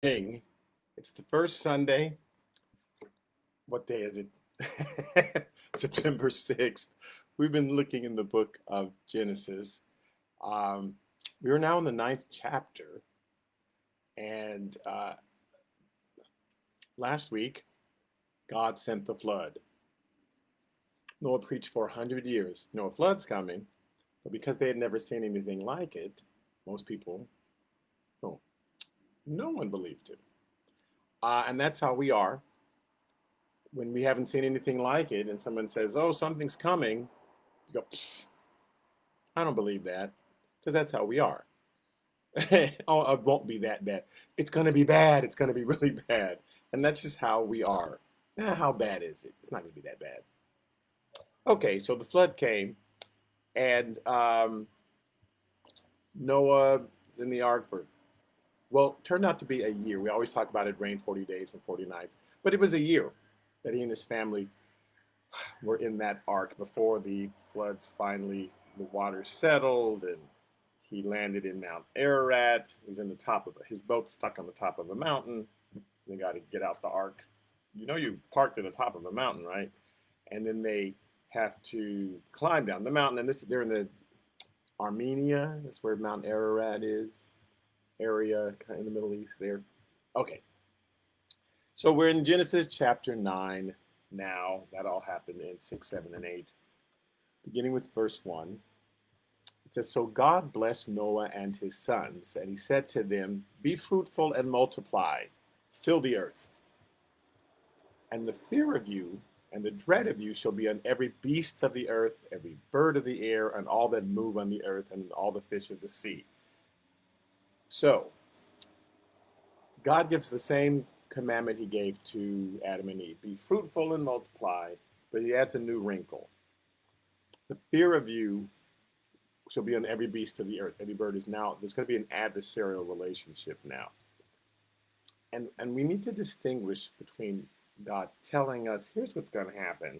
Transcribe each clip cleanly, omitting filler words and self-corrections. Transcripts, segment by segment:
Ding. It's the first Sunday. What day is it? September 6th. We've been looking in the book of Genesis. Um, we are now in the ninth chapter. And last week, God sent the flood. Noah preached for 100 years. A flood's coming. But because they had never seen anything like it, most people, no, no one believed it. And that's how we are. When we haven't seen anything like it and someone says, oh, something's coming, you go, psst, I don't believe that, because that's how we are. Oh, it won't be that bad. It's going to be bad. It's going to be really bad. And that's just how we are. How bad is it? It's not going to be that bad. Okay, so the flood came, and Noah is in the ark for, well, it turned out to be a year. We always talk about it rained 40 days and 40 nights, but it was a year that he and his family were in that ark before the floods finally, the water settled and he landed in Mount Ararat. He's in the top of his boat stuck on the top of a mountain. They got to get out the ark. You parked at the top of a mountain, right? And then they have to climb down the mountain. And they're in the Armenia. That's where Mount Ararat is. Area kind of in the Middle East there. Okay. So we're in Genesis chapter 9 now. That all happened in 6, 7, and 8. Beginning with verse 1. It says, so God blessed Noah and his sons, and he said to them, be fruitful and multiply, fill the earth. And the fear of you and the dread of you shall be on every beast of the earth, every bird of the air, and all that move on the earth, and all the fish of the sea. So, God gives the same commandment he gave to Adam and Eve, be fruitful and multiply, but he adds a new wrinkle. The fear of you shall be on every beast of the earth. Every bird is now, there's going to be an adversarial relationship now. And we need to distinguish between God telling us, here's what's going to happen,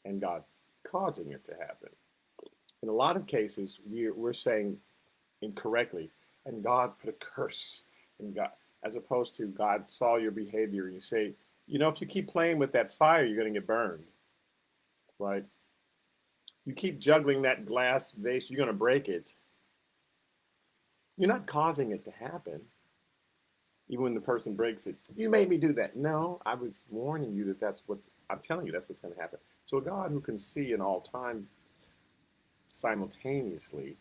and God causing it to happen. In a lot of cases, we're saying incorrectly, and God put a curse in God, as opposed to God saw your behavior, and you say, if you keep playing with that fire, you're going to get burned, right? You keep juggling that glass vase, you're going to break it. You're not causing it to happen. Even when the person breaks it, you made me do that. No, I was warning you I'm telling you that's what's going to happen. So a God who can see in all time simultaneously,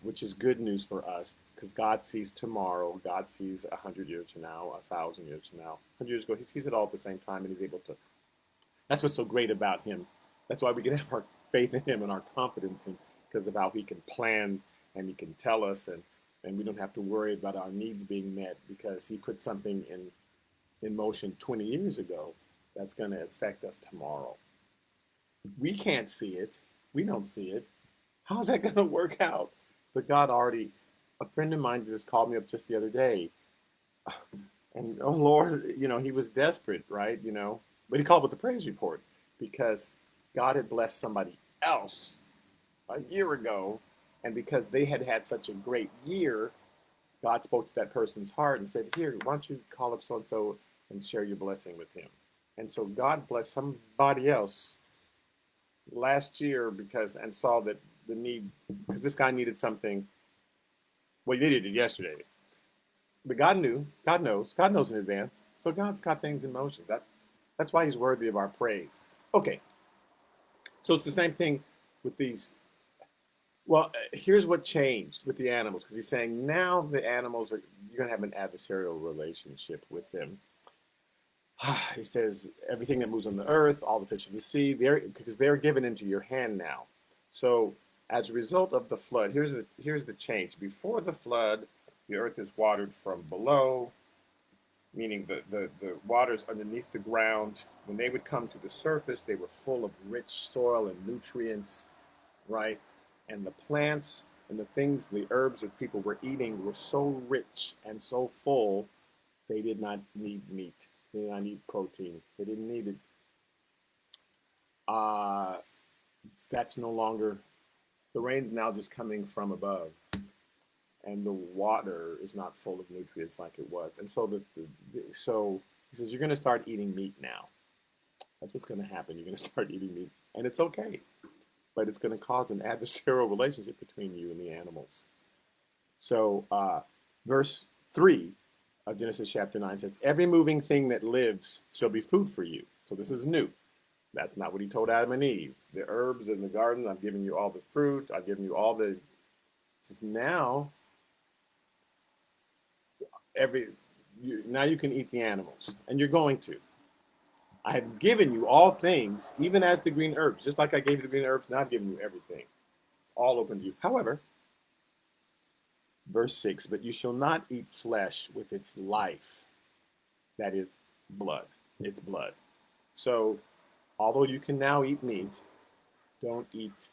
which is good news for us, because God sees tomorrow, God sees 100 years from now, 1,000 years from now. 100 years ago, he sees it all at the same time, and he's able to. That's what's so great about him. That's why we can have our faith in him and our confidence in, because of how he can plan and he can tell us, and we don't have to worry about our needs being met because he put something in motion 20 years ago that's going to affect us tomorrow. We can't see it. We don't see it. How's that going to work out? But God already, a friend of mine just called me up just the other day. And oh Lord, he was desperate, right? But he called with the praise report because God had blessed somebody else a year ago. And because they had had such a great year, God spoke to that person's heart and said, here, why don't you call up so-and-so and share your blessing with him? And so God blessed somebody else last year and saw that the need, because this guy needed something. Well, he needed it yesterday. But God knows in advance. So God's got things in motion. That's why he's worthy of our praise. Okay. So it's the same thing with these. Well, here's what changed with the animals, because he's saying now the animals you're going to have an adversarial relationship with them. He says everything that moves on the earth, all the fish of the sea, because they're given into your hand now. So as a result of the flood, here's the change. Before the flood, the earth is watered from below, meaning the waters underneath the ground. When they would come to the surface, they were full of rich soil and nutrients, right? And the plants and the herbs that people were eating were so rich and so full, they did not need meat. They did not need protein. They didn't need it. Uh, that's no longer, the rain's now just coming from above. and the water is not full of nutrients like it was. And so so he says you're going to start eating meat now. That's what's going to happen. You're going to start eating meat, and it's okay, but it's going to cause an adversarial relationship between you and the animals. So verse 3 of Genesis chapter 9 says, every moving thing that lives shall be food for you. So this is new. That's not what he told Adam and Eve. The herbs in the garden, I've given you all the fruit. I've given you all the. He says, now, now you can eat the animals, and you're going to. I have given you all things, even as the green herbs. Just like I gave you the green herbs, now I've given you everything. It's all open to you. However, verse 6, but you shall not eat flesh with its life. That is blood. It's blood. So, although you can now eat meat, don't eat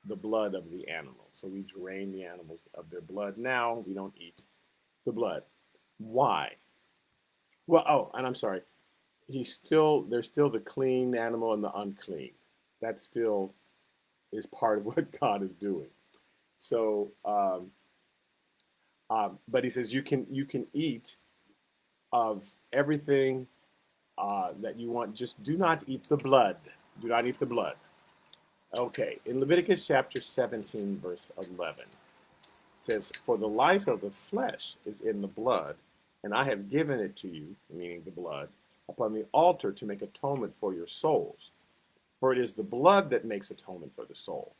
the blood of the animal. So we drain the animals of their blood. Now we don't eat the blood. Why? Well, oh, and I'm sorry. There's still the clean animal and the unclean. That still is part of what God is doing. So, but he says you can eat of everything that you want. Just do not eat the blood. Do not eat the blood. Okay, in Leviticus chapter 17, verse 11, it says, for the life of the flesh is in the blood, and I have given it to you, meaning the blood, upon the altar to make atonement for your souls. For it is the blood that makes atonement for the soul.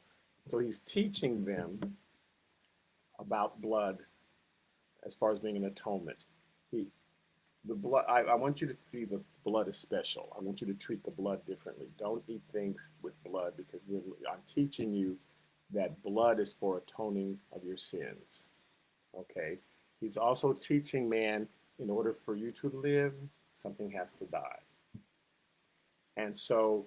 So he's teaching them about blood as far as being an atonement. The blood, I want you to see the blood is special. I want you to treat the blood differently. Don't eat things with blood, because I'm teaching you that blood is for atoning of your sins. Okay? He's also teaching man, in order for you to live, something has to die. And so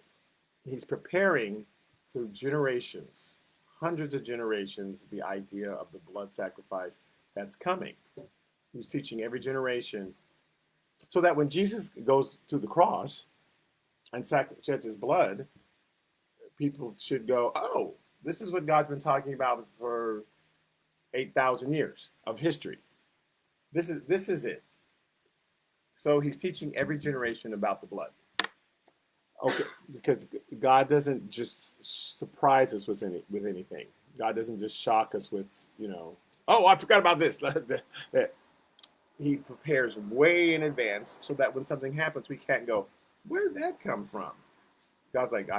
he's preparing through generations, hundreds of generations, the idea of the blood sacrifice that's coming. He's teaching every generation, so that when Jesus goes to the cross and sheds his blood, people should go, oh, this is what God's been talking about for 8,000 years of history. This is it. So he's teaching every generation about the blood. Okay, because God doesn't just surprise us with anything. God doesn't just shock us with, oh, I forgot about this. He prepares way in advance so that when something happens, we can't go, where did that come from? God's like,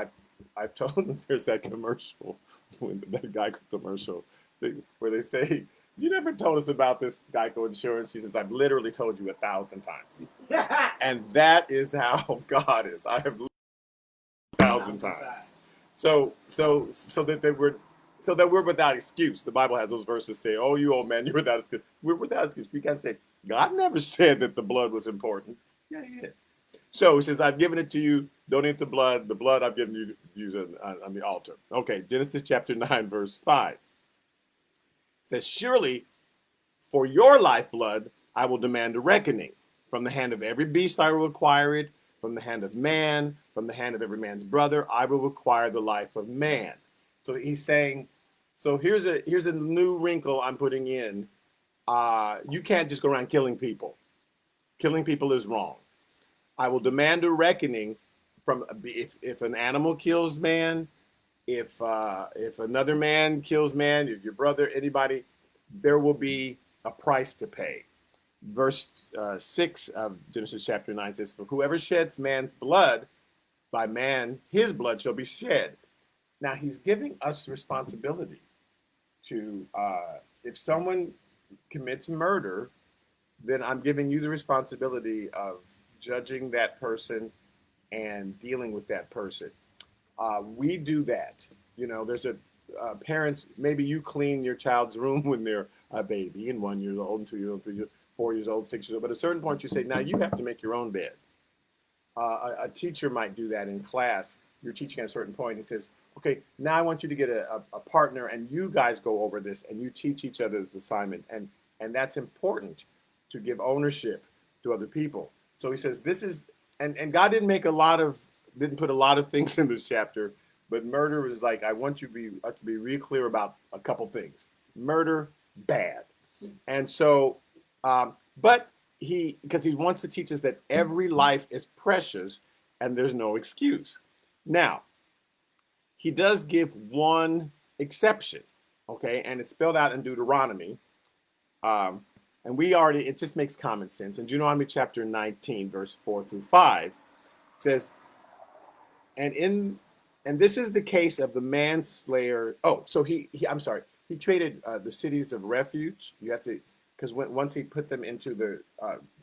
I've told them there's that commercial, that Geico commercial, where they say, you never told us about this Geico insurance. He says, I've literally told you 1,000 times. And that is how God is. I have 1,000 times. So that we're without excuse. The Bible has those verses say, oh, you old man, you're without excuse. We're without excuse. We can't say, God never said that the blood was important. Yeah, he did. So he says, I've given it to you. Don't eat the blood. The blood I've given you to use on the altar. Okay, Genesis chapter 9, verse 5. It says, surely for your lifeblood I will demand a reckoning. From the hand of every beast I will require it. From the hand of man, from the hand of every man's brother, I will require the life of man. So he's saying, so here's a new wrinkle I'm putting in. You can't just go around killing people. Killing people is wrong. I will demand a reckoning from if an animal kills man, if another man kills man, if your brother, anybody, there will be a price to pay. Verse 6 of Genesis chapter 9 says, for whoever sheds man's blood, by man his blood shall be shed. Now he's giving us responsibility to, if someone commits murder, then I'm giving you the responsibility of judging that person and dealing with that person. We do that. There's parents, maybe you clean your child's room when they're a baby and 1 year old, 2 years old, 3 years old, 4 years old, 6 years old. But at a certain point you say, now you have to make your own bed. A teacher might do that in class. You're teaching at a certain point. He says, okay, now I want you to get a partner and you guys go over this and you teach each other's assignment. And that's important, to give ownership to other people. So he says this is, and God didn't put a lot of things in this chapter, but murder is like, I want us to be real clear about a couple things. Murder, bad. And so, but because he wants to teach us that every life is precious and there's no excuse. Now, he does give one exception, okay, and it's spelled out in Deuteronomy. Um, and we already, it just makes common sense. In Deuteronomy chapter 19, verse 4 through 5, it says, and in and this is the case of the manslayer. Oh, so I'm sorry, he traded the cities of refuge. You have to, because once he put them into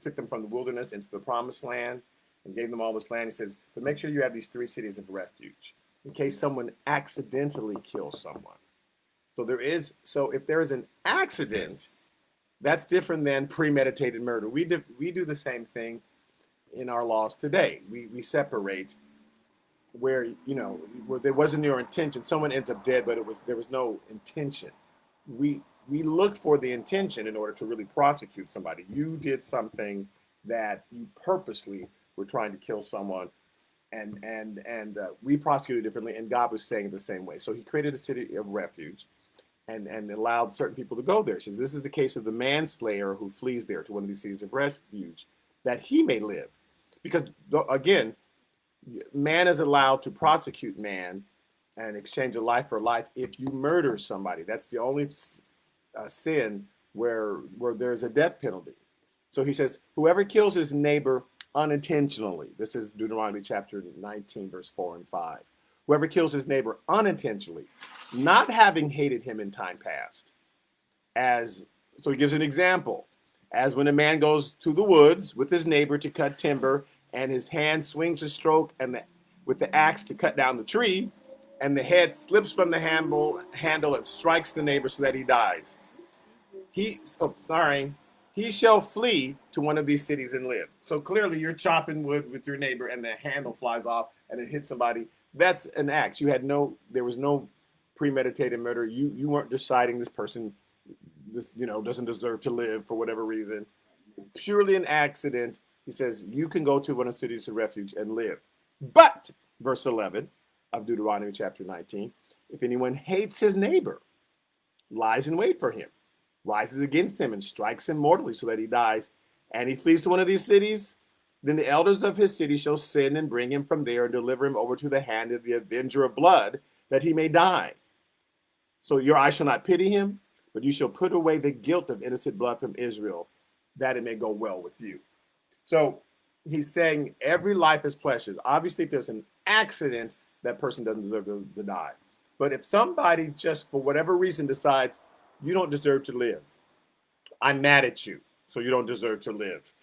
took them from the wilderness into the promised land and gave them all this land, he says, but make sure you have these three cities of refuge in case someone accidentally kills someone. So if there is an accident, that's different than premeditated murder. We do the same thing in our laws today. We separate where where there wasn't your intention. Someone ends up dead, but there was no intention. We look for the intention in order to really prosecute somebody. You did something that you purposely were trying to kill someone, and we prosecuted differently. And God was saying it the same way. So He created a city of refuge, and allowed certain people to go there. She says, this is the case of the manslayer who flees there to one of these cities of refuge, that he may live. Because, again, man is allowed to prosecute man and exchange a life for life if you murder somebody. That's the only sin where there's a death penalty. So he says, whoever kills his neighbor unintentionally, this is Deuteronomy chapter 19, verse 4 and 5. Whoever kills his neighbor unintentionally, not having hated him in time past, so he gives an example, as when a man goes to the woods with his neighbor to cut timber, and his hand swings a stroke with the axe to cut down the tree, and the head slips from the handle and strikes the neighbor so that he dies. He shall flee to one of these cities and live. So clearly you're chopping wood with your neighbor and the handle flies off and it hits somebody. That's an axe. There was no premeditated murder. You weren't deciding this person, doesn't deserve to live for whatever reason. Purely an accident. He says, you can go to one of the cities of refuge and live. But, verse 11 of Deuteronomy chapter 19, if anyone hates his neighbor, lies in wait for him, rises against him and strikes him mortally so that he dies, and he flees to one of these cities, then the elders of his city shall send and bring him from there and deliver him over to the hand of the avenger of blood, that he may die. So your eye shall not pity him, but you shall put away the guilt of innocent blood from Israel, that it may go well with you. So he's saying every life is precious. Obviously, if there's an accident, that person doesn't deserve to die. But if somebody just for whatever reason decides you don't deserve to live, I'm mad at you, so you don't deserve to live.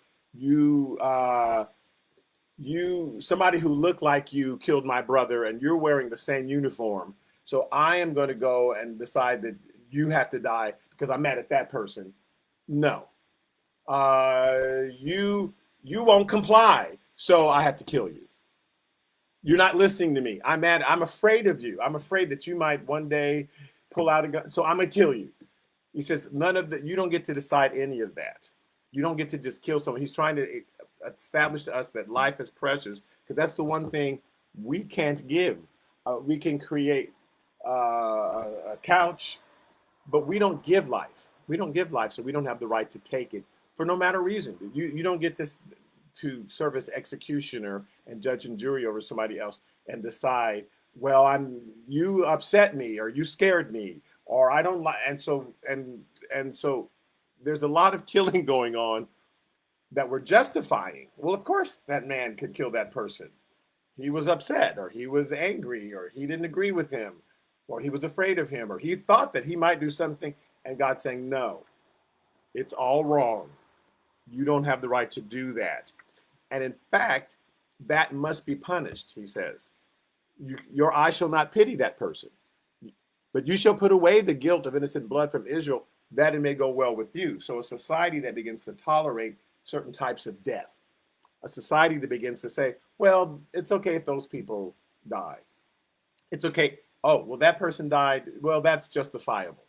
Somebody who looked like you killed my brother, and you're wearing the same uniform, so I am going to go and decide that you have to die because I'm mad at that person. No, you won't comply, so I have to kill you. You're not listening to me. I'm mad. I'm afraid of you. I'm afraid that you might one day pull out a gun, so I'm gonna kill you. He says none of that. You don't get to decide any of that. You don't get to just kill someone. He's trying to establish to us that life is precious, because that's the one thing we can't give. We can create a couch, but we don't give life. We don't give life, so we don't have the right to take it for no matter reason. You don't get to serve as executioner and judge and jury over somebody else and decide, well, you upset me, or you scared me, or I don't like, and so there's a lot of killing going on that we're justifying. Well, of course that man could kill that person. He was upset, or he was angry, or he didn't agree with him, or he was afraid of him, or he thought that he might do something, and God's saying, no, it's all wrong. You don't have the right to do that. And in fact, that must be punished, he says. Your eye shall not pity that person, but you shall put away the guilt of innocent blood from Israel, that it may go well with you. So a society that begins to tolerate certain types of death, a society that begins to say, well, it's okay if those people die. It's okay. Oh, well, that person died. Well, that's justifiable.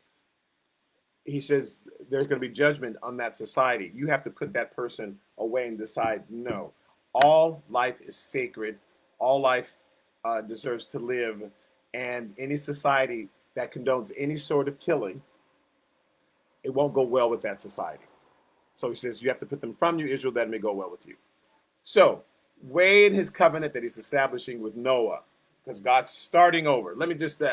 He says there's going to be judgment on that society. You have to put that person away and decide, no, all life is sacred. All life deserves to live. And any society that condones any sort of killing it won't go well with that society. So he says, you have to put them from you, Israel, that it may go well with you. So, way in his covenant that he's establishing with Noah, because God's starting over. Let me just say,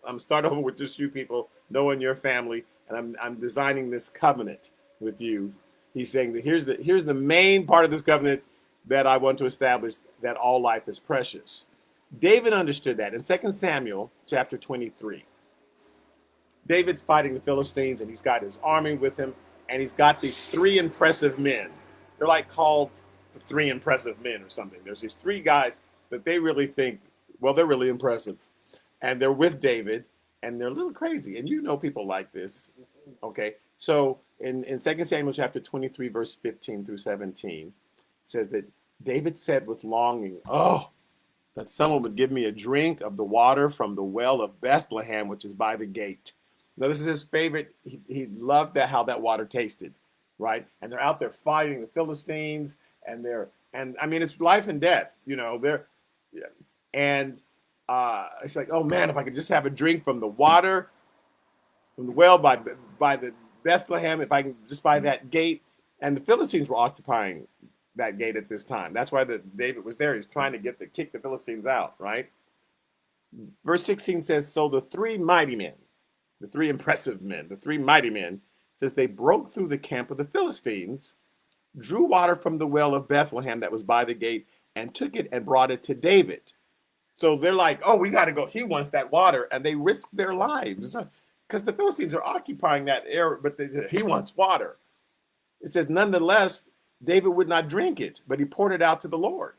I'm starting over with just you people, Noah and your family, and I'm designing this covenant with you. He's saying that here's the main part of this covenant that I want to establish, that all life is precious. David understood that. In 2 Samuel chapter 23, David's fighting the Philistines, and he's got his army with him, and he's got these three impressive men. They're like called the three impressive men or something. There's these three guys that they really think, well, they're really impressive. And they're with David, and they're a little crazy. And you know people like this. Okay. So in 2 Samuel chapter 23, verse 15 through 17, it says that David said with longing, oh, that someone would give me a drink of the water from the well of Bethlehem, which is by the gate. Now, this is his favorite. He loved that, how that water tasted, right? And they're out there fighting the Philistines, and I mean, it's life and death, and it's like, oh man, if I could just have a drink from the water, from the well by the Bethlehem, if I can just by that gate. And the Philistines were occupying that gate at this time. That's why David was there. He's trying to kick the Philistines out, right? Verse 16 says, so the three mighty men, the three impressive men, the three mighty men, says they broke through the camp of the Philistines, drew water from the well of Bethlehem that was by the gate, and took it and brought it to David. So they're like, oh, we got to go. He wants that water. And they risk their lives because the Philistines are occupying that area, but he wants water. It says, nonetheless, David would not drink it, but he poured it out to the Lord.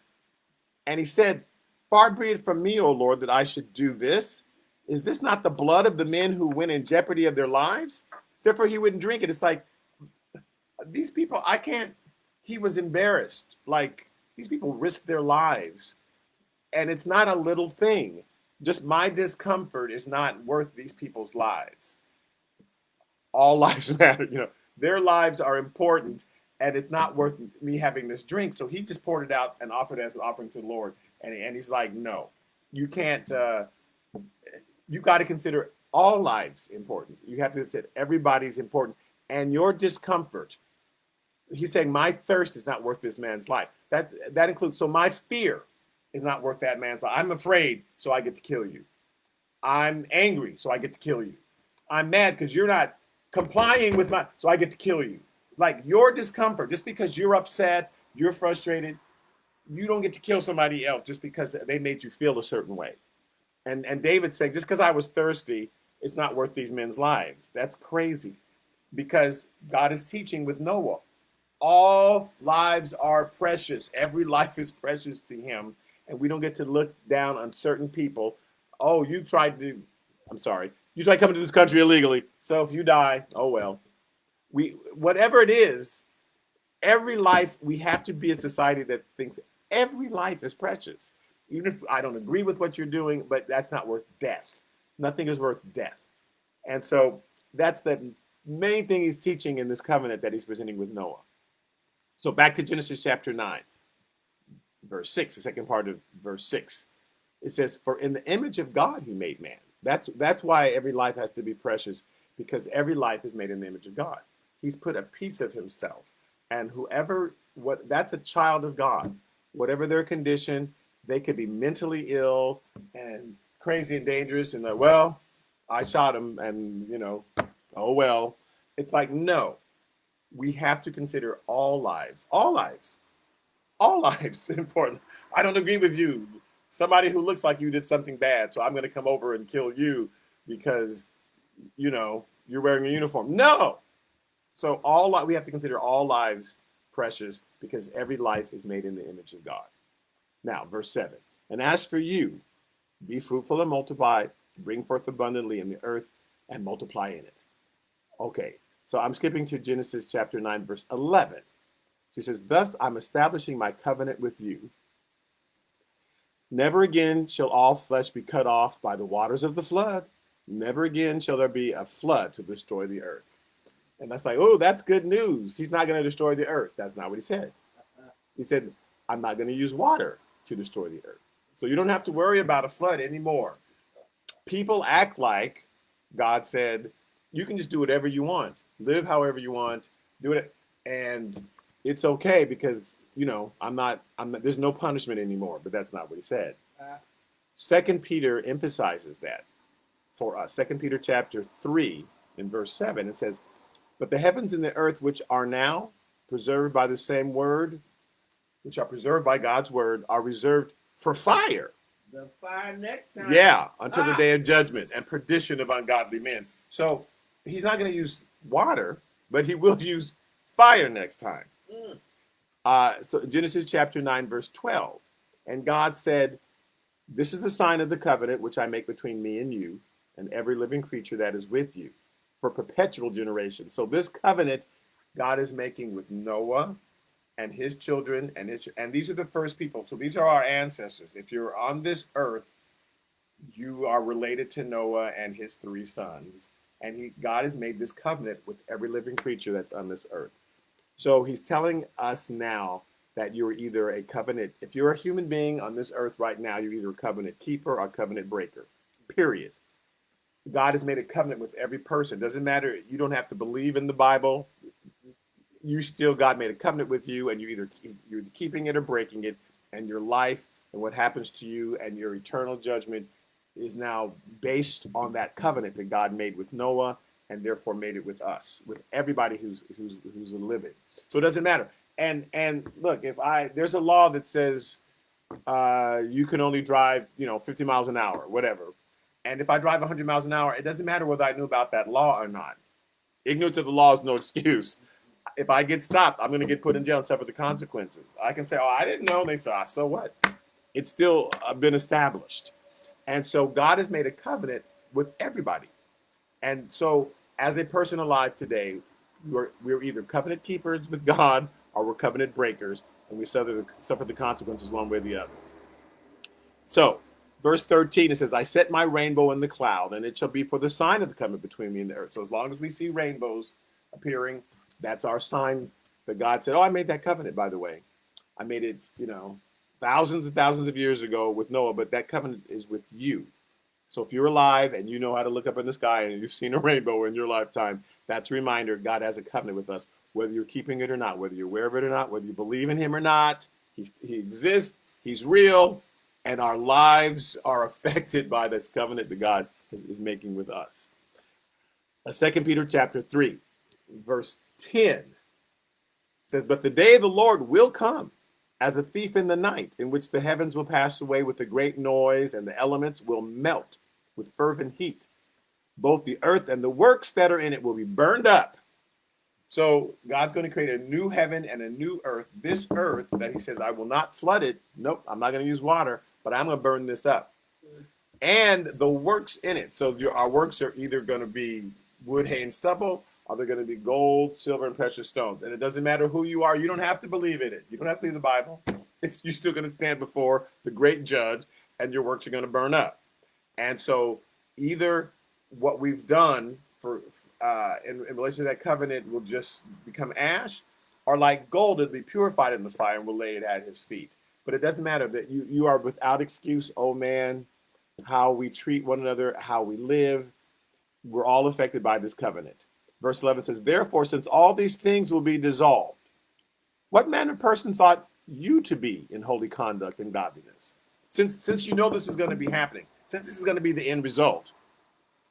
And he said, far be it from me, O Lord, that I should do this. Is this not the blood of the men who went in jeopardy of their lives? Therefore, he wouldn't drink it. It's like, these people, he was embarrassed. Like, these people risked their lives. And it's not a little thing. Just my discomfort is not worth these people's lives. All lives matter, Their lives are important, and it's not worth me having this drink. So he just poured it out and offered it as an offering to the Lord. And he's like, no, you can't. You got to consider all lives important. You have to say everybody's important. And your discomfort, he's saying, my thirst is not worth this man's life. That includes, so my fear is not worth that man's life. I'm afraid, so I get to kill you. I'm angry, so I get to kill you. I'm mad because you're not complying with so I get to kill you. Like, your discomfort, just because you're upset, you're frustrated, you don't get to kill somebody else just because they made you feel a certain way. And David's saying, just because I was thirsty, it's not worth these men's lives. That's crazy, because God is teaching with Noah. All lives are precious. Every life is precious to him. And we don't get to look down on certain people. Oh, you tried coming to this country illegally. So if you die, oh well. Whatever it is, every life, we have to be a society that thinks every life is precious. Even if I don't agree with what you're doing, but that's not worth death. Nothing is worth death. And so that's the main thing he's teaching in this covenant that he's presenting with Noah. So back to Genesis chapter 9. Verse 6, the second part of verse 6, it says, for in the image of God he made man. That's why every life has to be precious, because every life is made in the image of God. He's put a piece of himself, and that's a child of God. Whatever their condition, they could be mentally ill and crazy and dangerous, and well, I shot him, and oh well. It's like, no, we have to consider all lives. All lives important. I don't agree with you. Somebody who looks like you did something bad, so I'm going to come over and kill you because, you're wearing a uniform. No. So we have to consider all lives precious, because every life is made in the image of God. Now, verse 7. And as for you, be fruitful and multiply, bring forth abundantly in the earth and multiply in it. Okay, so I'm skipping to Genesis chapter 9, verse 11. She says, thus I'm establishing my covenant with you. Never again shall all flesh be cut off by the waters of the flood. Never again shall there be a flood to destroy the earth. And that's like, oh, that's good news. He's not going to destroy the earth. That's not what he said. He said, I'm not going to use water to destroy the earth. So you don't have to worry about a flood anymore. People act like God said, you can just do whatever you want. live however you want, do it, and it's okay because there's no punishment anymore. But that's not what he said. Second Peter emphasizes that for us. Second Peter chapter 3 in verse 7, it says, "But the heavens and the earth, which are now preserved by the same word, which are preserved by God's word, are reserved for fire." The fire next time. Yeah, until the day of judgment and perdition of ungodly men. So he's not going to use water, but he will use fire next time. So Genesis chapter 9, verse 12. "And God said, this is the sign of the covenant which I make between me and you and every living creature that is with you for perpetual generation." So this covenant God is making with Noah and his children, and these are the first people. So these are our ancestors. If you're on this earth, you are related to Noah and his 3 sons. And God has made this covenant with every living creature that's on this earth. So he's telling us now that you're either a covenant, if you're a human being on this earth right now, you're either a covenant keeper or a covenant breaker, period. God has made a covenant with every person. Doesn't matter. You don't have to believe in the Bible. God made a covenant with you, and you're keeping it or breaking it, and your life and what happens to you and your eternal judgment is now based on that covenant that God made with Noah, and therefore made it with us, with everybody who's living. So it doesn't matter. And look, there's a law that says you can only drive 50 miles an hour, whatever. And if I drive 100 miles an hour, it doesn't matter whether I knew about that law or not. Ignorance of the law is no excuse. If I get stopped, I'm going to get put in jail and suffer the consequences. I can say, "Oh, I didn't know." And they say, "So what?" It's still been established. And so God has made a covenant with everybody. And so as a person alive today, we're either covenant keepers with God or we're covenant breakers, and we suffer the consequences one way or the other. So verse 13, it says, "I set my rainbow in the cloud, and it shall be for the sign of the covenant between me and the earth." So as long as we see rainbows appearing, that's our sign that God said, "Oh, I made that covenant, by the way. I made it, thousands and thousands of years ago with Noah, but that covenant is with you." So if you're alive and you know how to look up in the sky and you've seen a rainbow in your lifetime, that's a reminder God has a covenant with us, whether you're keeping it or not, whether you're aware of it or not, whether you believe in him or not. He exists, he's real, and our lives are affected by this covenant that God is making with us. 2 Peter chapter 3, verse 10 says, "But the day of the Lord will come as a thief in the night, in which the heavens will pass away with a great noise, and the elements will melt with fervent heat. Both the earth and the works that are in it will be burned up." So God's going to create a new heaven and a new earth. This earth that he says, "I will not flood it." Nope, I'm not going to use water, but I'm going to burn this up. And the works in it. So our works are either going to be wood, hay, and stubble, or they're going to be gold, silver, and precious stones. And it doesn't matter who you are. You don't have to believe in it. You don't have to believe the Bible. You're still going to stand before the great judge, and your works are going to burn up. And so either what we've done in relation to that covenant will just become ash, or like gold, it'll be purified in the fire and we'll lay it at his feet. But it doesn't matter that you are without excuse, oh man, how we treat one another, how we live. We're all affected by this covenant. Verse 11 says, "Therefore, since all these things will be dissolved, what manner of persons ought you to be in holy conduct and godliness?" Since you know this is going to be happening, since this is going to be the end result,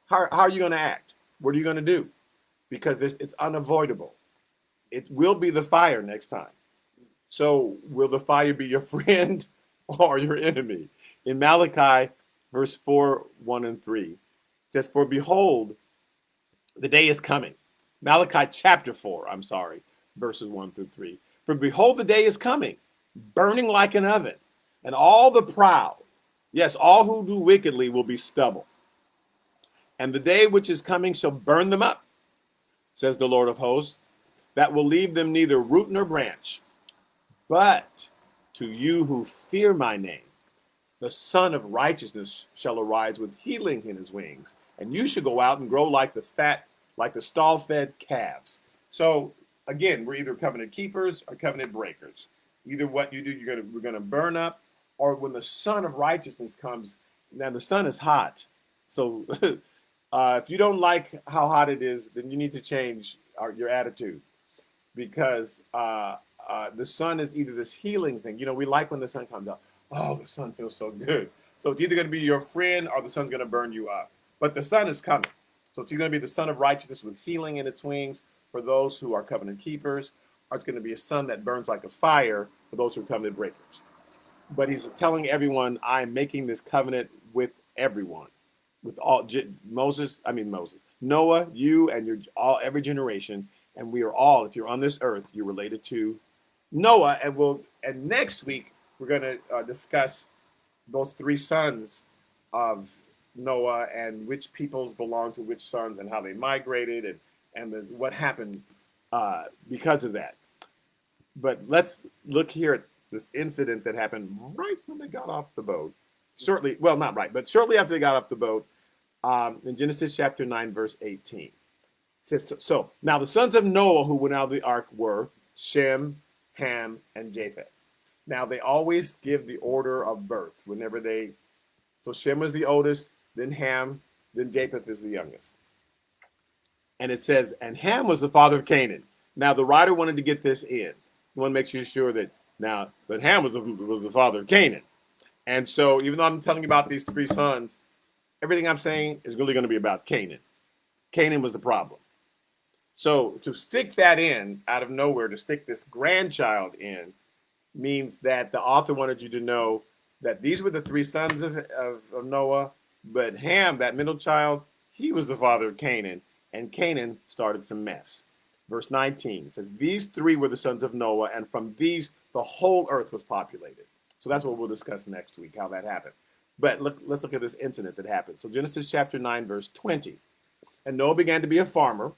how are you going to act? What are you going to do? Because it's unavoidable. It will be the fire next time. So will the fire be your friend or your enemy? In Malachi, verse 4, 1 and 3, it says, "For behold, the day is coming." Malachi chapter 4, verses 1 through 3. "For behold, the day is coming, burning like an oven, and all the proud, yes, all who do wickedly will be stubble. And the day which is coming shall burn them up, says the Lord of hosts, that will leave them neither root nor branch. But to you who fear my name, the Son of Righteousness shall arise with healing in his wings, and you shall go out and grow like the stall-fed calves." So again, we're either covenant keepers or covenant breakers. Either what you do, we're gonna burn up, or when the Son of Righteousness comes. Now the sun is hot, so if you don't like how hot it is, then you need to change your attitude, because the sun is either this healing thing. You know, we like when the sun comes out. Oh, the sun feels so good. So it's either going to be your friend or the sun's going to burn you up. But the sun is coming. So it's either going to be the sun of righteousness with healing in its wings for those who are covenant keepers, or it's going to be a sun that burns like a fire for those who are covenant breakers. But he's telling everyone, I'm making this covenant with everyone, with all Moses, Noah, you and your every generation, and we are all, if you're on this earth, you're related to Noah. And next week we're going to discuss those three sons of Noah and which peoples belong to which sons and how they migrated and what happened because of that. But let's look here at this incident that happened right when they got off the boat. Shortly after they got off the boat, in Genesis chapter 9, verse 18. It says, so now the sons of Noah who went out of the ark were Shem, Ham, and Japheth. Now they always give the order of birth whenever so Shem was the oldest, then Ham, then Japheth is the youngest. And it says, and Ham was the father of Canaan. Now the writer wanted to get this in. You want to make sure that Ham was the father of Canaan. And so even though I'm telling you about these three sons, everything I'm saying is really going to be about Canaan. Canaan was the problem. So to stick that in out of nowhere, to stick this grandchild in, means that the author wanted you to know that these were the three sons of Noah, but Ham, that middle child, he was the father of Canaan, and Canaan started some mess. Verse 19 says, these three were the sons of Noah, and from these the whole earth was populated. So that's what we'll discuss next week, how that happened. But let's look at this incident that happened. So Genesis chapter 9, verse 20. And Noah began to be a farmer,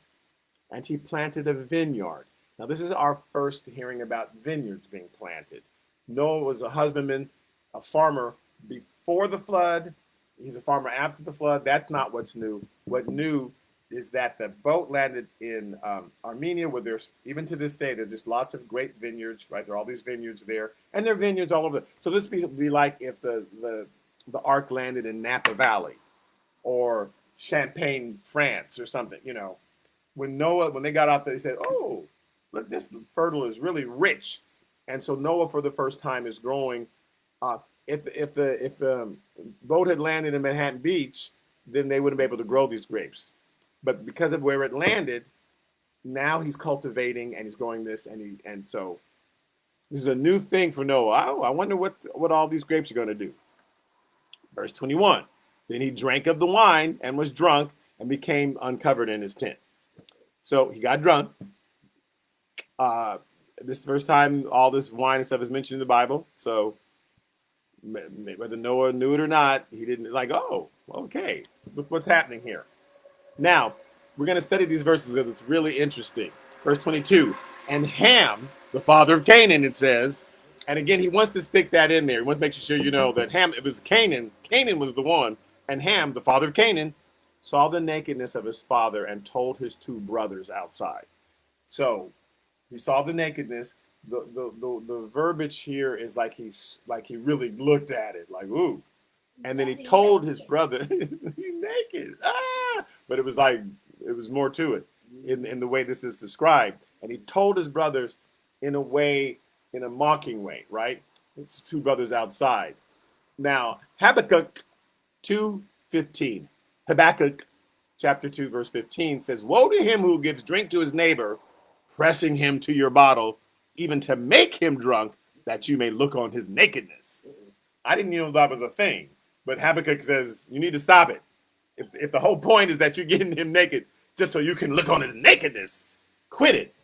and he planted a vineyard. Now, this is our first hearing about vineyards being planted. Noah was a husbandman, a farmer before the flood. He's a farmer after the flood. That's not what's new. What new is that the boat landed in Armenia, where there's, even to this day, there's just lots of great vineyards, right? There are all these vineyards there, and there are vineyards all over. So this would be like if the ark landed in Napa Valley or Champagne, France, or something, you know. When they got out there, they said, oh, look, this fertile is really rich. And so Noah, for the first time, is growing. If the boat had landed in Manhattan Beach, then they wouldn't be able to grow these grapes. But because of where it landed, now he's cultivating and he's growing this, and so this is a new thing for Noah. Oh, I wonder what all these grapes are going to do. Verse 21. Then he drank of the wine and was drunk and became uncovered in his tent. So he got drunk. This is the first time all this wine and stuff is mentioned in the Bible. So whether Noah knew it or not, he didn't oh, okay, look what's happening here. Now, we're going to study these verses because it's really interesting. Verse 22, and Ham, the father of Canaan, it says, and again, he wants to stick that in there. He wants to make sure you know that Ham, it was Canaan. Canaan was the one, and Ham, the father of Canaan, saw the nakedness of his father and told his two brothers outside. So he saw the nakedness. The verbiage here is like he really looked at it, like, ooh. And then he told his brother, he's naked. But it was more to it in the way this is described. And he told his brothers in a mocking way, right? It's two brothers outside. Now, Habakkuk 2:15. Habakkuk chapter 2, verse 15 says, woe to him who gives drink to his neighbor, pressing him to your bottle, even to make him drunk, that you may look on his nakedness. I didn't know that was a thing. But Habakkuk says, you need to stop it. If the whole point is that you're getting him naked just so you can look on his nakedness, quit it.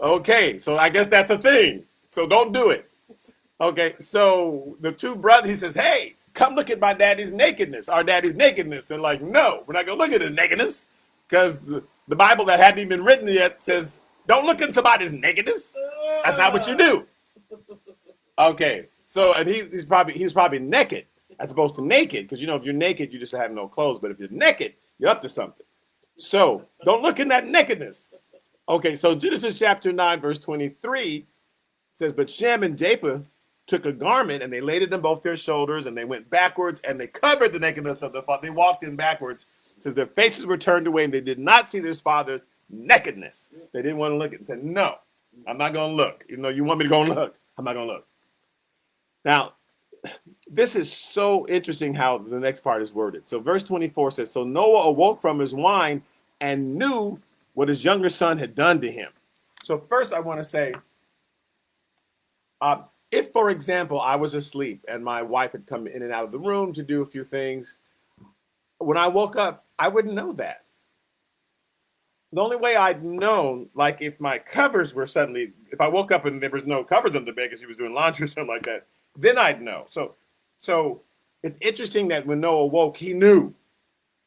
Okay, so I guess that's a thing. So don't do it. Okay, so the two brothers, he says, hey, come look at my daddy's nakedness, our daddy's nakedness. They're like, no, we're not going to look at his nakedness, because the Bible that hadn't even been written yet says, don't look at somebody's nakedness. That's not what you do. Okay, so, and he was probably naked, as opposed to naked, because, if you're naked, you just have no clothes. But if you're naked, you're up to something. So don't look in that nakedness. Okay, so Genesis chapter 9, verse 23 says, but Shem and Japheth took a garment and they laid it on both their shoulders, and they went backwards and they covered the nakedness of their father. They walked in backwards. It says their faces were turned away and they did not see their father's nakedness. They didn't want to look at it and said, no, I'm not going to look. Even though you want me to go and look, I'm not going to look. Now, this is so interesting how the next part is worded. So verse 24 says, so Noah awoke from his wine and knew what his younger son had done to him. So first I want to say, if, for example, I was asleep and my wife had come in and out of the room to do a few things, when I woke up, I wouldn't know that. The only way I'd known, like if my covers were suddenly, if I woke up and there was no covers on the bed because he was doing laundry or something like that, then I'd know. So it's interesting that when Noah woke, he knew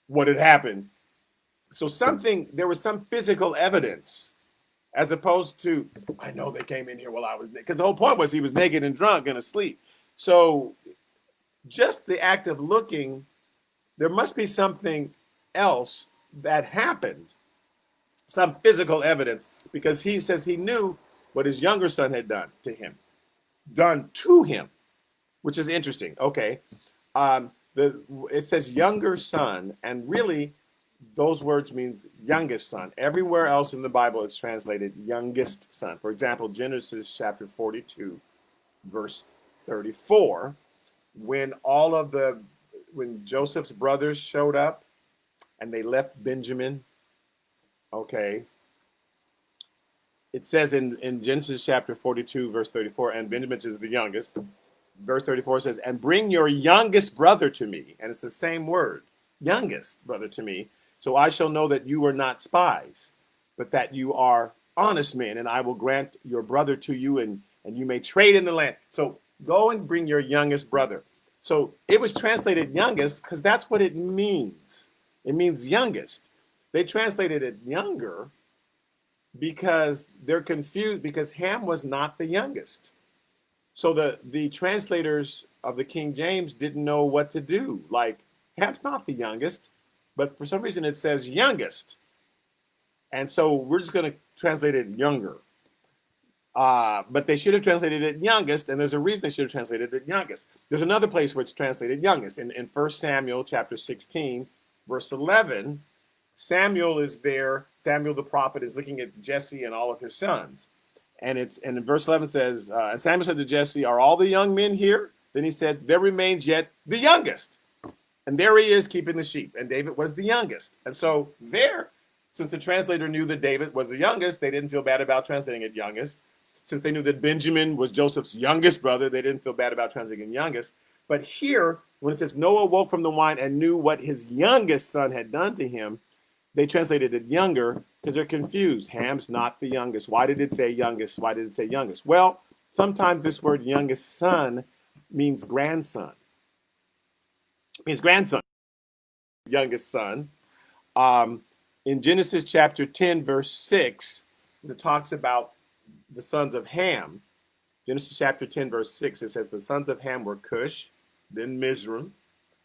what had happened. So there was some physical evidence, as opposed to, I know they came in here while I was naked. Because the whole point was he was naked and drunk and asleep. So just the act of looking, there must be something else that happened, some physical evidence, because he says he knew what his younger son had done to him, which is interesting. Okay. It says younger son, and really those words mean youngest son. Everywhere else in the Bible, it's translated youngest son. For example, Genesis chapter 42, verse 34, when Joseph's brothers showed up and they left Benjamin, okay, it says in Genesis chapter 42, verse 34, and Benjamin is the youngest. Verse 34 says, and bring your youngest brother to me. And it's the same word, youngest brother to me. So I shall know that you are not spies, but that you are honest men. And I will grant your brother to you, and you may trade in the land. So go and bring your youngest brother. So it was translated youngest because that's what it means. It means youngest. They translated it younger because they're confused, because Ham was not the youngest. So the translators of the King James didn't know what to do. Like, Ham's not the youngest, but for some reason it says youngest. And so we're just going to translate it younger. But they should have translated it youngest, and there's a reason they should have translated it youngest. There's another place where it's translated youngest. In 1 Samuel chapter 16, verse 11, Samuel is there. Samuel the prophet is looking at Jesse and all of his sons. And in verse 11 says, and Samuel said to Jesse, are all the young men here? Then he said, there remains yet the youngest. And there he is keeping the sheep. And David was the youngest. And so since the translator knew that David was the youngest, they didn't feel bad about translating it youngest. Since they knew that Benjamin was Joseph's youngest brother, they didn't feel bad about translating it youngest. But here, when it says Noah woke from the wine and knew what his youngest son had done to him, they translated it younger because they're confused. Ham's not the youngest. Why did it say youngest? Why did it say youngest? Well, sometimes this word youngest son means grandson. It means grandson, youngest son. In Genesis chapter 10, verse 6, it talks about the sons of Ham. Genesis chapter 10, verse 6, it says the sons of Ham were Cush, then Mizraim,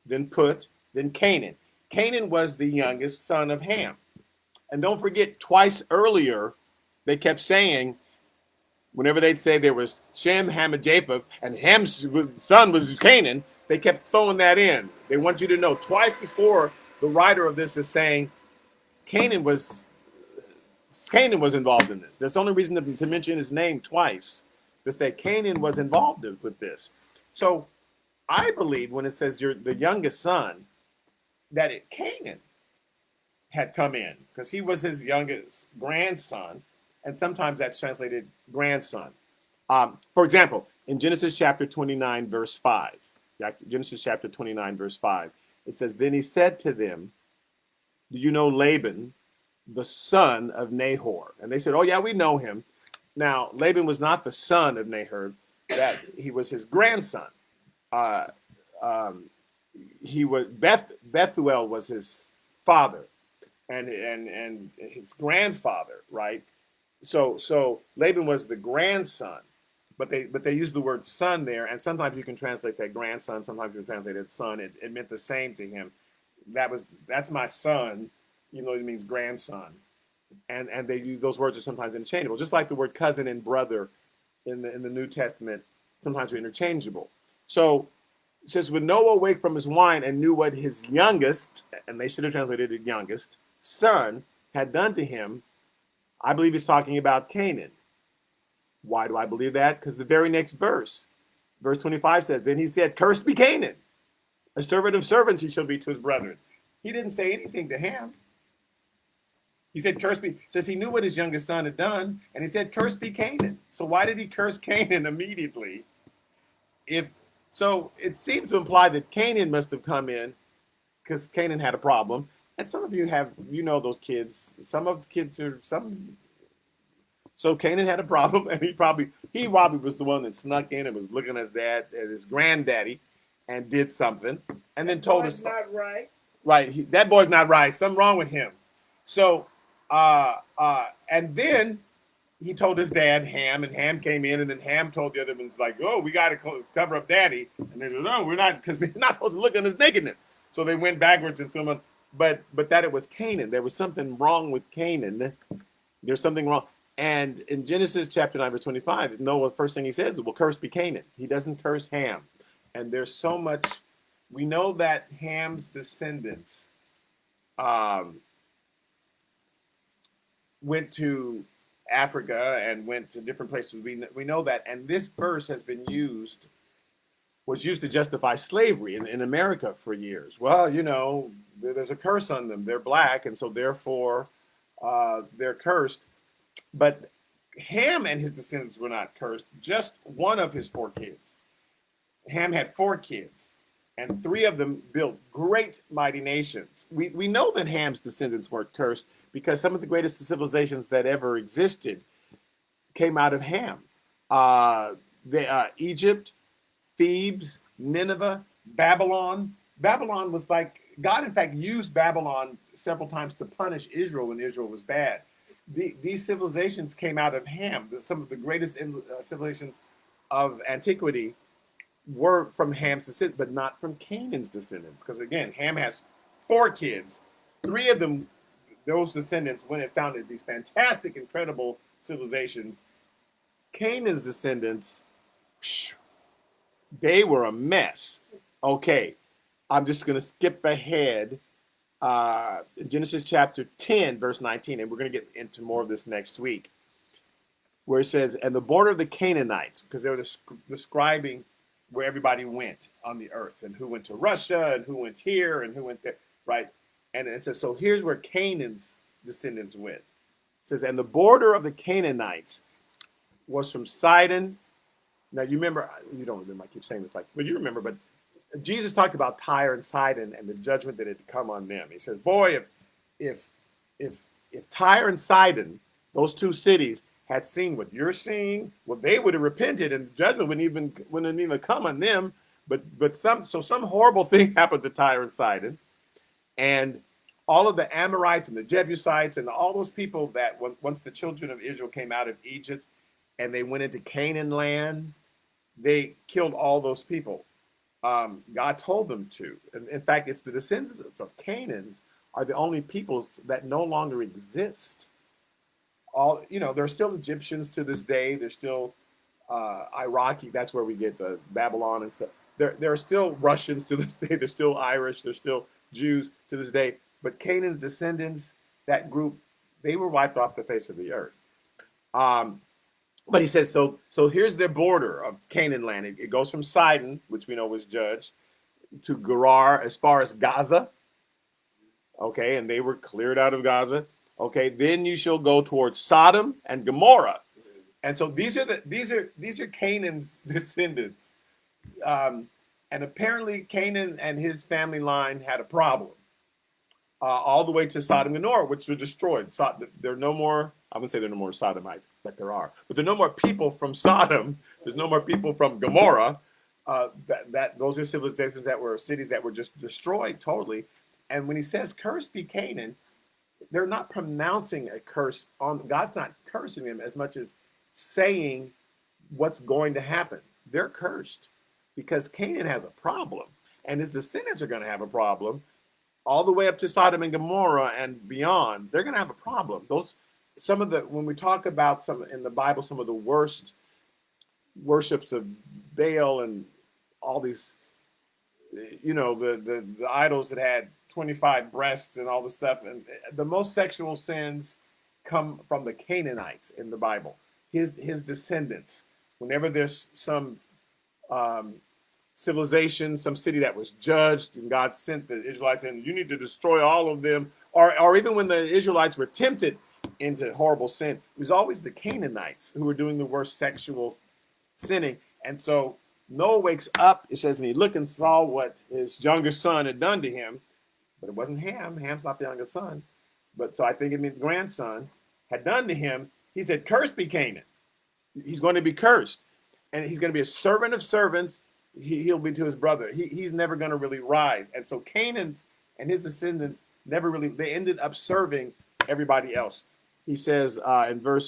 then Put, then Canaan. Canaan was the youngest son of Ham. And don't forget, twice earlier, they kept saying, whenever they'd say there was Shem, Ham, and Japheth, and Ham's son was Canaan, they kept throwing that in. They want you to know, twice before, the writer of this is saying Canaan was involved in this. That's the only reason to mention his name twice, to say Canaan was involved with this. So I believe when it says you're the youngest son, that Canaan had come in because he was his youngest grandson, and sometimes that's translated grandson. For example, in Genesis chapter 29, verse 5, Genesis chapter 29, verse 5, it says, then he said to them, do you know Laban, the son of Nahor? And they said, oh yeah, we know him. Now, Laban was not the son of Nahor, that he was his grandson. He was Bethuel was his father, and his grandfather, right? So Laban was the grandson, but they use the word son there, and sometimes you can translate that grandson, sometimes you can translate it son. It meant the same to him. That's my son, even though it means grandson, and those words are sometimes interchangeable, just like the word cousin and brother in the New Testament sometimes are interchangeable. So it says, when Noah awake from his wine and knew what his youngest, and they should have translated it youngest, son had done to him, I believe he's talking about Canaan. Why do I believe that? Because the very next verse, verse 25 says, then he said, cursed be Canaan. A servant of servants he shall be to his brethren. He didn't say anything to Ham. He said, cursed be, says he knew what his youngest son had done, and he said, cursed be Canaan. So why did he curse Canaan immediately? If so, it seems to imply that Canaan must have come in because Canaan had a problem. And some of you have, you know, those kids. Some of the kids are some. So Canaan had a problem, and he probably was the one that snuck in and was looking at his granddaddy, and did something, and then told us not right. Right, that boy's not right. Something wrong with him. So, and then he told his dad Ham, and Ham came in, and then Ham told the other ones like, "Oh, we got to cover up Daddy," and they said, "No, we're not, because we're not supposed to look on his nakedness." So they went backwards and filmed, but that it was Canaan. There was something wrong with Canaan. There's something wrong. And in Genesis chapter 9, verse 25, Noah, the first thing he says is, well, cursed be Canaan. He doesn't curse Ham. And there's so much, we know that Ham's descendants went to Africa and went to different places. We know that. And this verse has been was used to justify slavery in America for years. Well, you know, there's a curse on them. They're black, and so therefore they're cursed. But Ham and his descendants were not cursed. Just one of his 4 kids. Ham had 4 kids, and 3 of them built great mighty nations. We know that Ham's descendants weren't cursed because some of the greatest civilizations that ever existed came out of Ham. Egypt, Thebes, Nineveh, Babylon. Babylon was like, God in fact used Babylon several times to punish Israel when Israel was bad. These civilizations came out of Ham. Some of the greatest civilizations of antiquity were from Ham's descendants, but not from Canaan's descendants. Because again, Ham has 4 kids. 3 of them, those descendants, went and founded these fantastic, incredible civilizations. Canaan's descendants, they were a mess. Okay, I'm just going to skip ahead. Genesis chapter 10, verse 19, and we're going to get into more of this next week, where it says, and the border of the Canaanites, because they were describing where everybody went on the earth, and who went to Russia, and who went here, and who went there, right? And it says, so here's where Canaan's descendants went. It says, and the border of the Canaanites was from Sidon. Now, you remember, you don't remember, I keep saying this, like, well, you remember, but Jesus talked about Tyre and Sidon and the judgment that had come on them. He says, boy, if Tyre and Sidon, those 2 cities, had seen what you're seeing, well, they would have repented, and judgment wouldn't even come on them. But some horrible thing happened to Tyre and Sidon, and all of the Amorites and the Jebusites and all those people that once the children of Israel came out of Egypt and they went into Canaan land, they killed all those people. God told them to. And in fact, it's the descendants of Canaan are the only peoples that no longer exist. All, you know, there's still Egyptians to this day. There's still Iraqi. That's where we get Babylon and stuff. There are still Russians to this day. There's still Irish. There's still Jews to this day. But Canaan's descendants, that group, they were wiped off the face of the earth. But he says, so here's their border of Canaan land. It goes from Sidon, which we know was judged, to Gerar as far as Gaza. Okay, and they were cleared out of Gaza. Okay, then you shall go towards Sodom and Gomorrah. And so these are Canaan's descendants. And apparently Canaan and his family line had a problem. All the way to Sodom and Gomorrah, which were destroyed. So there are no more, I wouldn't say there are no more Sodomites, but there are. But there are no more people from Sodom. There's no more people from Gomorrah. Those are civilizations that were cities that were just destroyed totally. And when he says, cursed be Canaan, they're not pronouncing a curse on, God's not cursing them as much as saying what's going to happen. They're cursed because Canaan has a problem, and his descendants are going to have a problem. All the way up to Sodom and Gomorrah and beyond, they're going to have a problem. When we talk about some in the Bible, some of the worst worships of Baal and all these, you know, the idols that had 25 breasts and all this stuff, and the most sexual sins come from the Canaanites in the Bible. His descendants. Whenever there's some um, civilization, some city that was judged, and God sent the Israelites in, you need to destroy all of them. Or even when the Israelites were tempted into horrible sin, it was always the Canaanites who were doing the worst sexual sinning. And so Noah wakes up, it says, and he looked and saw what his youngest son had done to him, but it wasn't Ham. Ham's not the youngest son. But so I think it meant grandson had done to him. He said, cursed be Canaan. He's going to be cursed. And he's going to be a servant of servants. He'll be to his brother. He's never going to really rise. And so Canaan and his descendants never really, they ended up serving everybody else. He says in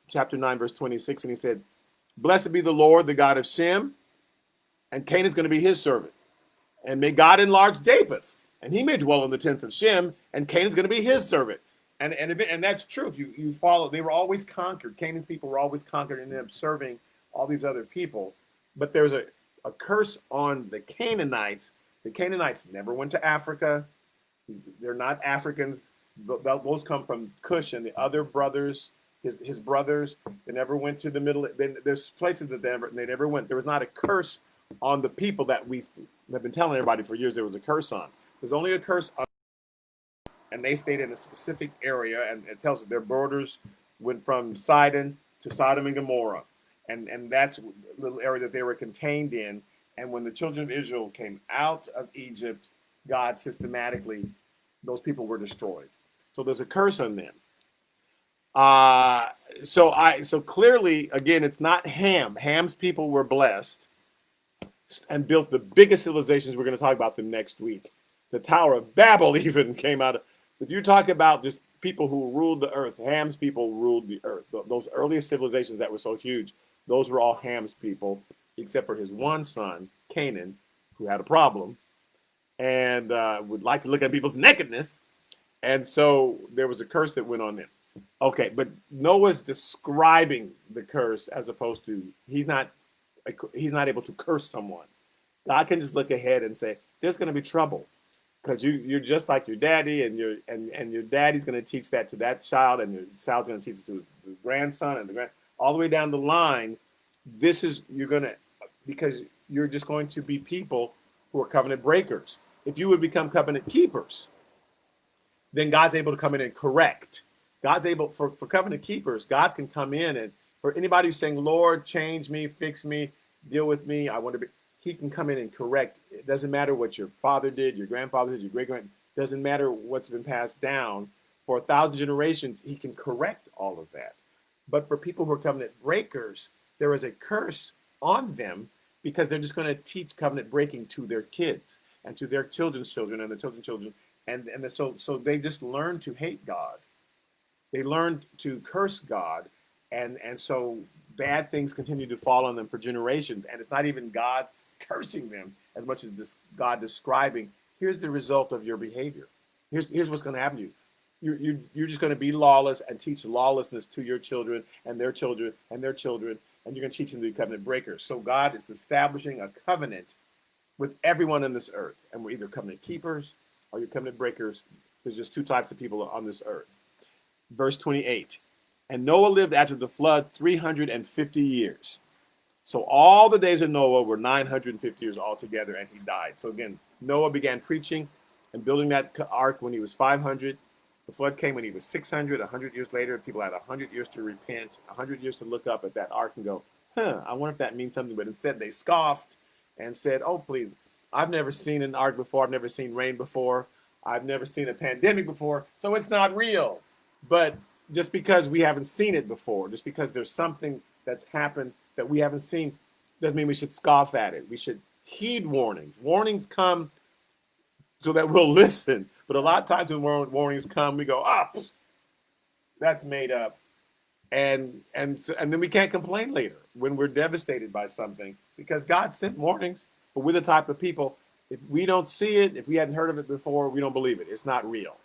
chapter 9, verse 26, and he said, blessed be the Lord, the God of Shem, and Canaan's going to be his servant. And may God enlarge Japheth, and he may dwell in the tents of Shem, and Canaan's going to be his servant. And that's true. If you follow, they were always conquered. Canaan's people were always conquered and ended up serving all these other people. But there's a curse on the Canaanites. The Canaanites never went to Africa. They're not Africans. Those come from Cush and the other brothers, his brothers. They never went to the middle. There's places that they never went. There was not a curse on the people that we have been telling everybody for years there was a curse on. There's only a curse on, and they stayed in a specific area, and it tells us their borders went from Sidon to Sodom and Gomorrah. And that's the little area that they were contained in. And when the children of Israel came out of Egypt, God systematically, those people were destroyed. So there's a curse on them. So clearly, again, it's not Ham. Ham's people were blessed and built the biggest civilizations. We're going to talk about them next week. The Tower of Babel even came out of, if you talk about just people who ruled the earth, Ham's people ruled the earth. Those earliest civilizations that were so huge, those were all Ham's people, except for his one son, Canaan, who had a problem and would like to look at people's nakedness. And so there was a curse that went on them. Okay, but Noah's describing the curse as opposed to, he's not able to curse someone. God can just look ahead and say, there's going to be trouble because you're just like your daddy, and your daddy's going to teach that to that child, and your child's going to teach it to the grandson and all the way down the line. Because you're just going to be people who are covenant breakers. If you would become covenant keepers, then God's able to come in and correct. God's able, for covenant keepers, God can come in, and for anybody who's saying, Lord, change me, fix me, deal with me, I want to be, he can come in and correct. It doesn't matter what your father did, your grandfather did, your great-grand, doesn't matter what's been passed down. For 1,000 generations, he can correct all of that. But for people who are covenant breakers, there is a curse on them because they're just going to teach covenant breaking to their kids and to their children's children and the children's children. So they just learn to hate God. They learned to curse God. And so bad things continue to fall on them for generations. And it's not even God cursing them as much as God describing, here's the result of your behavior. Here's what's going to happen to you. You're just going to be lawless and teach lawlessness to your children and their children and their children. And you're going to teach them to be covenant breakers. So God is establishing a covenant with everyone on this earth. And we're either covenant keepers or you're covenant breakers. There's just two types of people on this earth. Verse 28. And Noah lived after the flood 350 years. So all the days of Noah were 950 years altogether, and he died. So again, Noah began preaching and building that ark when he was 500. The flood came when he was 600. 100 years later, people had 100 years to repent, 100 years to look up at that ark and go, I wonder if that means something. But instead, they scoffed and said, oh, please, I've never seen an ark before. I've never seen rain before. I've never seen a pandemic before. So it's not real. But just because we haven't seen it before, just because there's something that's happened that we haven't seen, doesn't mean we should scoff at it. We should heed warnings. Warnings come so that we'll listen. But a lot of times when warnings come, we go, that's made up. And then we can't complain later when we're devastated by something because God sent warnings. But we're the type of people, if we don't see it, if we hadn't heard of it before, we don't believe it. It's not real.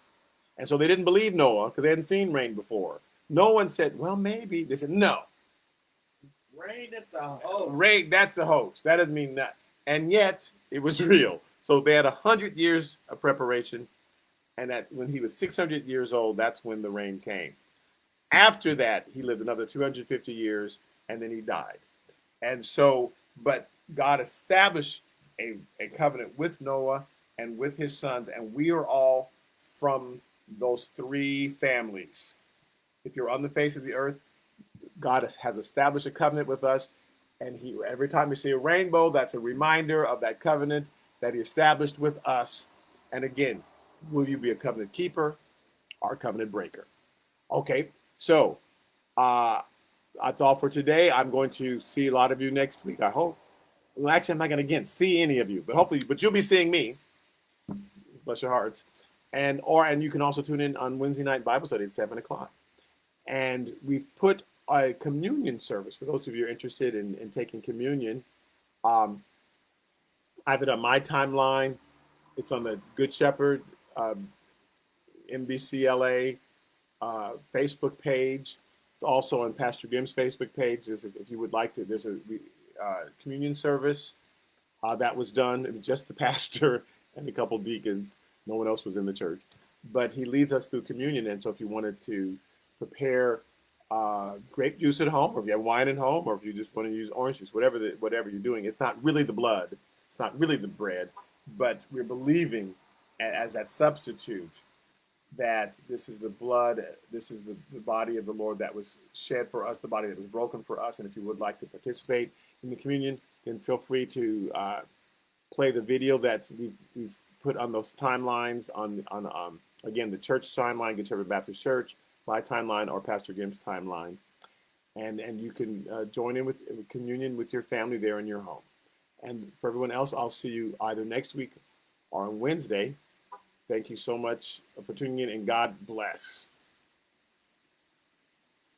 And so they didn't believe Noah because they hadn't seen rain before. No one said, well, maybe. They said, no. Rain, that's a hoax. Rain, that's a hoax. That doesn't mean that. And yet, it was real. So they had 100 years of preparation. And that when he was 600 years old, that's when the rain came. After that, he lived another 250 years, and then he died. And so, but God established a covenant with Noah and with his sons, and we are all from those three families. If you're on the face of the earth, God has established a covenant with us, and he every time we see a rainbow, that's a reminder of that covenant that he established with us. And again, will you be a covenant keeper or a covenant breaker? Okay, so uh, that's all for today. I'm going to see a lot of you next week, I hope. Well, actually, I'm not going to again see any of you, but hopefully, but you'll be seeing me. Bless your hearts. And you can also tune in on Wednesday night Bible study at 7 o'clock. And we've put a communion service for those of you who are interested in taking communion. Um, I have it on my timeline. It's on the Good Shepherd MBCLA Facebook page. It's also on Pastor Gim's Facebook page. If you would like to, there's a communion service that was done. It was just the pastor and a couple deacons. No one else was in the church. But he leads us through communion. And so if you wanted to prepare grape juice at home, or if you have wine at home, or if you just want to use orange juice, whatever you're doing, it's not really the blood. It's not really the bread. But we're believing as that substitute that this is the blood, this is the body of the Lord that was shed for us, the body that was broken for us. And if you would like to participate in the communion, then feel free to play the video that we've put on those timelines on again, the church timeline, Good Shepherd Baptist Church, my timeline, or Pastor Gim's timeline. And you can join in with communion with your family there in your home. And for everyone else, I'll see you either next week or on Wednesday. Thank you so much for tuning in, and God bless.